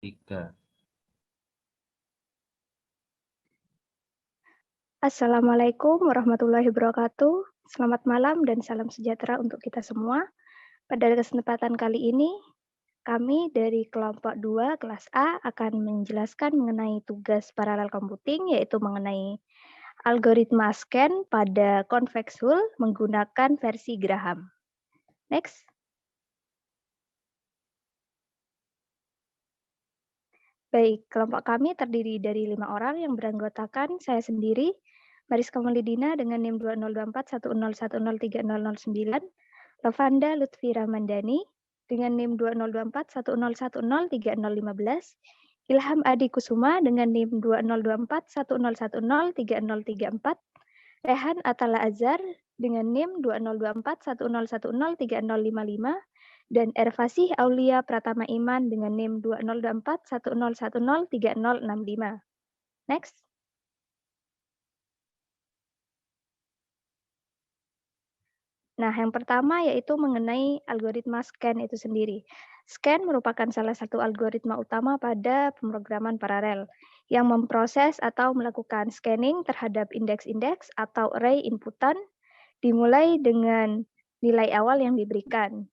3. Assalamualaikum warahmatullahi wabarakatuh. Selamat malam dan salam sejahtera untuk kita semua. Pada kesempatan kali ini, kami dari kelompok 2 kelas A akan menjelaskan mengenai tugas paralel computing, yaitu mengenai algoritma scan pada convex hull menggunakan versi Graham. Next. Baik, kelompok kami terdiri dari 5 orang yang beranggotakan saya sendiri, Mariska Maulidina dengan NIM 202410103009, Lavanda Lutfi Ramandani dengan NIM 202410103015, Ilham Adi Kusuma dengan NIM 202410103034, Rehan Atala Azhar dengan NIM 202410103055, dan Ervasih Aulia Pratama Iman dengan NIM 202410103065. Next. Nah, yang pertama yaitu mengenai algoritma scan itu sendiri. Scan merupakan salah satu algoritma utama pada pemrograman paralel yang memproses atau melakukan scanning terhadap indeks-indeks atau array inputan dimulai dengan nilai awal yang diberikan.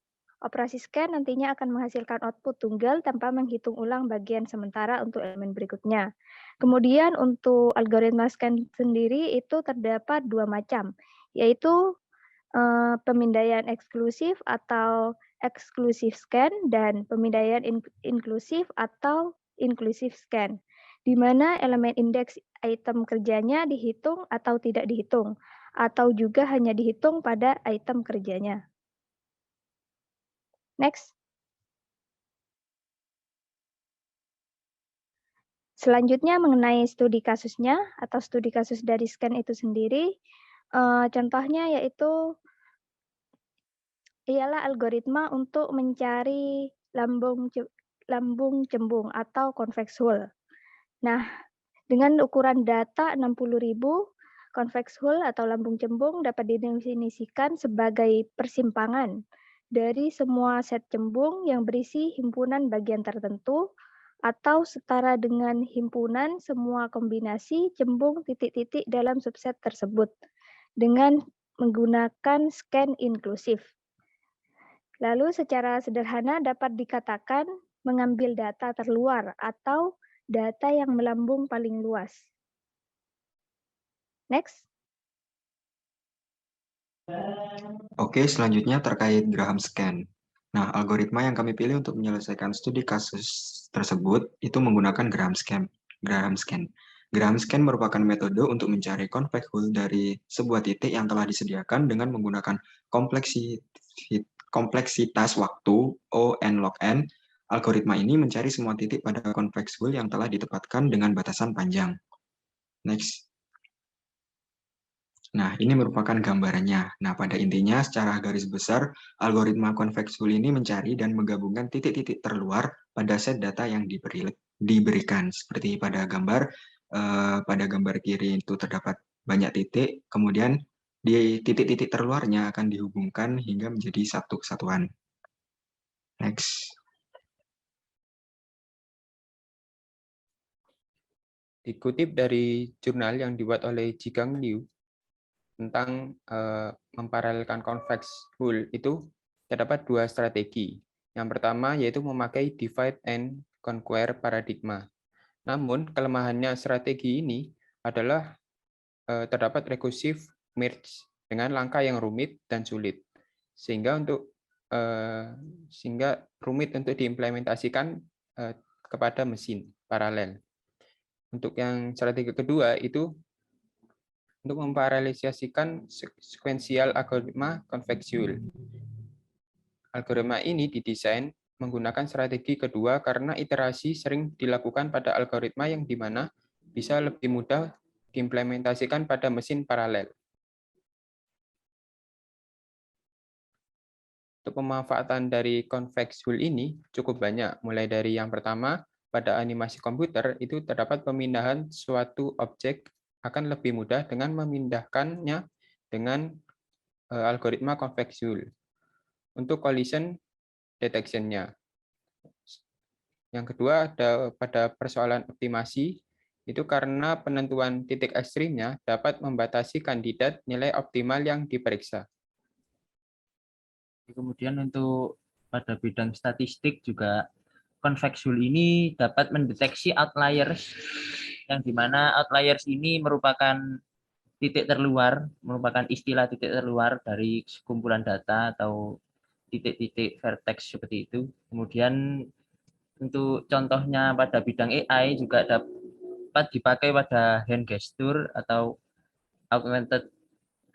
Operasi scan nantinya akan menghasilkan output tunggal tanpa menghitung ulang bagian sementara untuk elemen berikutnya. Kemudian untuk algoritma scan sendiri itu terdapat dua macam, yaitu pemindaian eksklusif atau exclusive scan dan pemindaian inklusif atau inclusive scan, di mana elemen indeks item kerjanya dihitung atau tidak dihitung, atau juga hanya dihitung pada item kerjanya. Next. Selanjutnya mengenai studi kasusnya atau studi kasus dari scan itu sendiri, contohnya yaitu ialah algoritma untuk mencari lambung cembung atau convex hull. Nah, dengan ukuran data 60.000, convex hull atau lambung cembung dapat didefinisikan sebagai persimpangan dari semua set cembung yang berisi himpunan bagian tertentu atau setara dengan himpunan semua kombinasi cembung titik-titik dalam subset tersebut dengan menggunakan scan inklusif. Lalu secara sederhana dapat dikatakan mengambil data terluar atau data yang melambung paling luas. Next. Oke, selanjutnya terkait Graham Scan. Nah, algoritma yang kami pilih untuk menyelesaikan studi kasus tersebut itu menggunakan Graham Scan. Graham Scan merupakan metode untuk mencari convex hull dari sebuah titik yang telah disediakan dengan menggunakan kompleksitas waktu O n log n. Algoritma ini mencari semua titik pada convex hull yang telah ditempatkan dengan batasan panjang. Next. Nah, ini merupakan gambarannya. Nah, pada intinya secara garis besar, algoritma convex hull ini mencari dan menggabungkan titik-titik terluar pada set data yang diberikan. Seperti pada gambar kiri itu terdapat banyak titik, kemudian di titik-titik terluarnya akan dihubungkan hingga menjadi satu kesatuan. Next. Dikutip dari jurnal yang dibuat oleh Jigang Liu, tentang memparalelkan convex hull itu terdapat dua strategi. Yang pertama yaitu memakai divide and conquer paradigma. Namun kelemahannya strategi ini adalah terdapat recursive merge dengan langkah yang rumit dan sulit, sehingga rumit untuk diimplementasikan kepada mesin paralel. Untuk yang strategi kedua itu untuk memparalelisasikan sequential algoritma convex hull. Algoritma ini didesain menggunakan strategi kedua karena iterasi sering dilakukan pada algoritma yang dimana bisa lebih mudah diimplementasikan pada mesin paralel. Untuk pemanfaatan dari convex hull ini cukup banyak, mulai dari yang pertama, pada animasi komputer itu terdapat pemindahan suatu objek akan lebih mudah dengan memindahkannya dengan algoritma convex hull. Untuk collision detection-nya, Yang kedua ada pada persoalan optimasi, itu karena penentuan titik ekstrimnya dapat membatasi kandidat nilai optimal yang diperiksa. Kemudian untuk pada bidang statistik juga konveksul ini dapat mendeteksi outliers, yang dimana outliers ini merupakan titik terluar, merupakan istilah titik terluar dari kumpulan data atau titik-titik vertex seperti itu. Kemudian untuk contohnya pada bidang AI juga dapat dipakai pada hand gesture atau augmented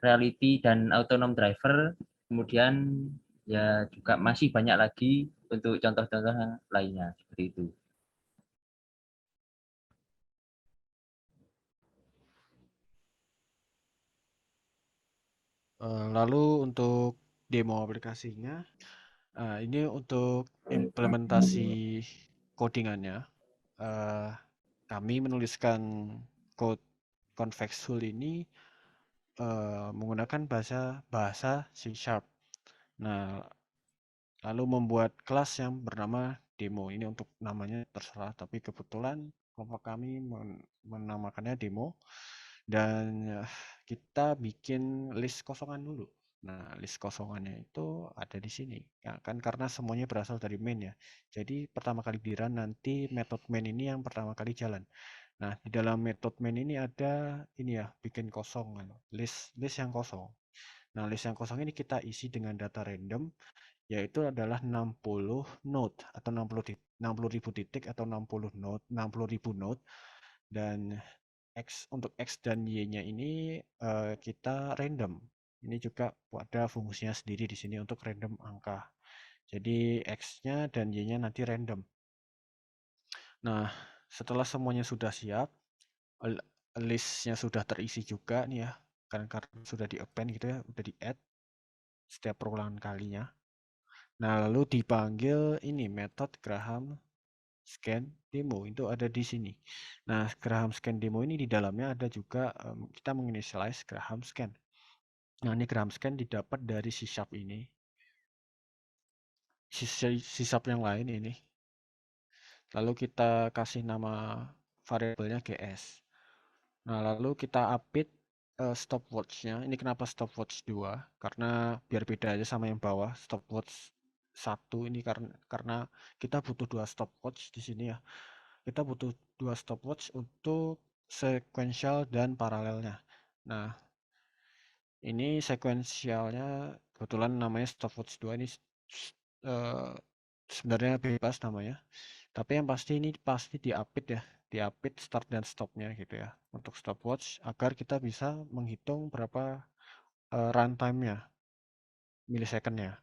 reality dan autonomous driver. Kemudian ya juga masih banyak lagi untuk contoh-contoh lainnya seperti itu. Lalu untuk demo aplikasinya, ini untuk implementasi codingannya, kami menuliskan code Convexul ini menggunakan bahasa C#. Nah, lalu membuat kelas yang bernama demo. Ini untuk namanya terserah, tapi kebetulan kelompok kami menamakannya demo. Dan kita bikin list kosongan dulu. Nah, list kosongannya itu ada di sini. Ya, kan karena semuanya berasal dari main ya. Jadi pertama kali di run nanti metode main ini yang pertama kali jalan. Nah, di dalam metode main ini ada ini ya, bikin kosong list yang kosong. Nah, list yang kosong ini kita isi dengan data random, yaitu adalah 60 node atau 60.000 titik atau 60.000 node, dan untuk X dan Y-nya ini kita random. Ini juga ada fungsinya sendiri di sini untuk random angka. Jadi X-nya dan Y-nya nanti random. Nah, setelah semuanya sudah siap, list-nya sudah terisi juga nih ya, karena sudah di-append gitu ya, udah di-add setiap perulangan kalinya. Nah, lalu dipanggil ini metode Graham scan demo itu ada di sini. Nah, Graham scan demo ini di dalamnya ada juga kita menginitialize Graham scan. Nah, ini Graham scan didapat dari C# ini. C# yang lain ini. Lalu kita kasih nama variabelnya GS. Nah, lalu kita update stopwatch-nya. Ini kenapa stopwatch 2? Karena biar beda aja sama yang bawah. Stopwatch 1 ini karena kita butuh 2 stopwatch di sini ya. Kita butuh 2 stopwatch untuk sequential dan paralelnya. Nah, ini sequentialnya kebetulan namanya stopwatch 2 ini sebenarnya bebas namanya. Tapi yang pasti ini pasti di-update ya. Di-update start dan stopnya gitu ya. Untuk stopwatch agar kita bisa menghitung berapa runtime-nya, milisecond-nya.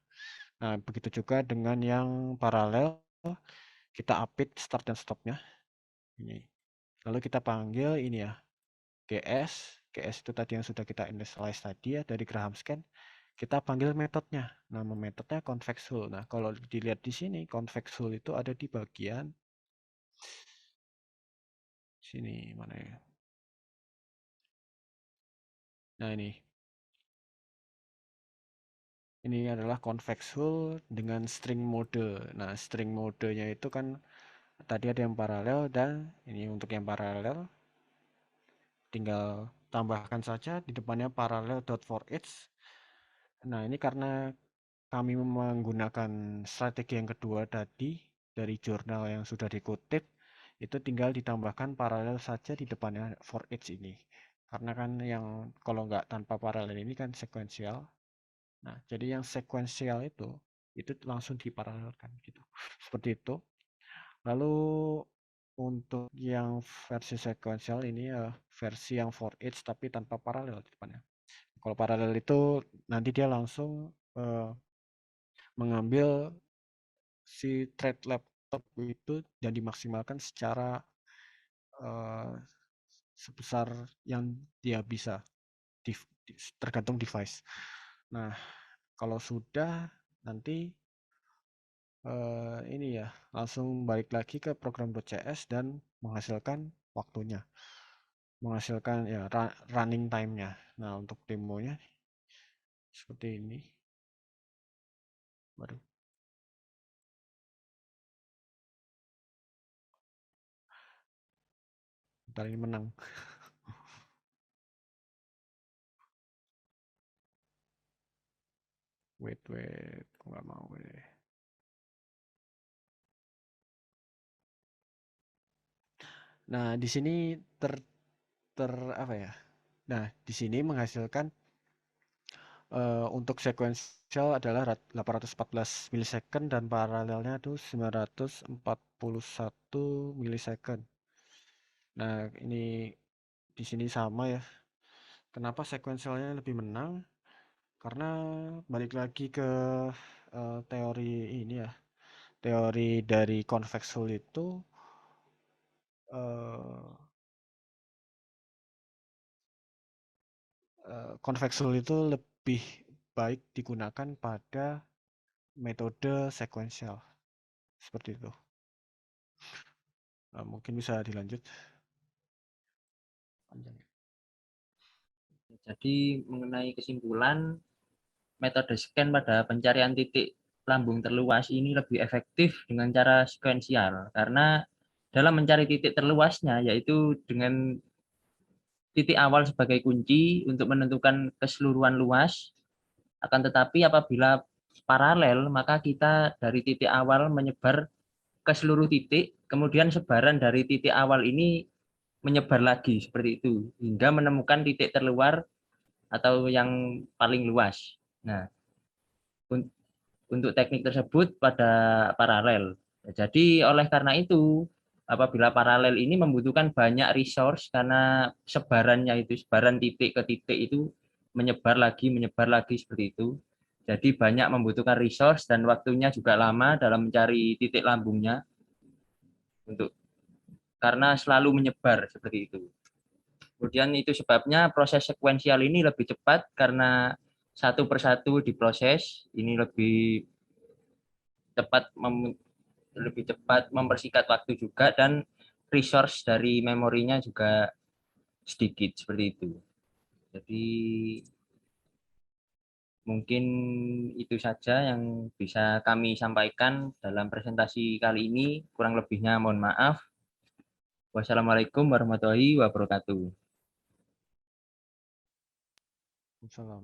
Nah, begitu juga dengan yang paralel, kita update start dan stopnya. Ini. Lalu kita panggil ini ya, GS itu tadi yang sudah kita initialize tadi ya dari Graham scan. Kita panggil metodenya. Nama metodenya convexul. Nah, kalau dilihat di sini convexul itu ada di bagian sini mana ya? Nah, ini adalah convexul dengan string mode. Nah, string modenya itu kan tadi ada yang paralel, dan ini untuk yang paralel tinggal tambahkan saja di depannya parallel.forEach. Nah, ini karena kami menggunakan strategi yang kedua tadi dari jurnal yang sudah dikutip, itu tinggal ditambahkan paralel saja di depannya for each ini. Karena kan yang kalau nggak tanpa paralel ini kan sekuensial. Nah, jadi yang sekuensial itu langsung diparalelkan gitu. Seperti itu. Lalu untuk yang versi sekuensial ini ya versi yang for each tapi tanpa paralel di depannya. Kalau paralel itu nanti dia langsung mengambil si thread laptop itu dan dimaksimalkan secara sebesar yang dia bisa, tergantung device. Nah, kalau sudah nanti ini ya langsung balik lagi ke program.cs dan menghasilkan waktunya, menghasilkan ya running time-nya. Nah, untuk demonya seperti ini. Waduh. Ntar ini menang. Wait, kok nggak mau deh. Nah, di sini apa ya? Nah, di sini menghasilkan untuk sequential adalah 814 milisecond dan paralelnya itu 941 milisecond. Nah, ini di sini sama ya. Kenapa sequentialnya lebih menang? Karena balik lagi ke teori ini ya. Teori dari convex hull itu convex hull itu lebih baik digunakan pada metode sequential seperti itu. Mungkin bisa dilanjut. Jadi mengenai kesimpulan, metode scan pada pencarian titik lambung terluas ini lebih efektif dengan cara sekuensial karena dalam mencari titik terluasnya yaitu dengan titik awal sebagai kunci untuk menentukan keseluruhan luas. Akan tetapi apabila paralel maka kita dari titik awal menyebar ke seluruh titik, kemudian sebaran dari titik awal ini menyebar lagi seperti itu hingga menemukan titik terluar atau yang paling luas. Nah, untuk teknik tersebut pada paralel. Jadi oleh karena itu, apabila paralel ini membutuhkan banyak resource karena sebarannya itu, sebaran titik ke titik itu menyebar lagi seperti itu. Jadi banyak membutuhkan resource dan waktunya juga lama dalam mencari titik lambungnya untuk karena selalu menyebar seperti itu. Kemudian itu sebabnya proses sekuensial ini lebih cepat karena satu persatu diproses, ini lebih cepat mempersingkat waktu juga dan resource dari memorinya juga sedikit seperti itu. Jadi mungkin itu saja yang bisa kami sampaikan dalam presentasi kali ini. Kurang lebihnya mohon maaf. Wassalamualaikum warahmatullahi wabarakatuh. Salam.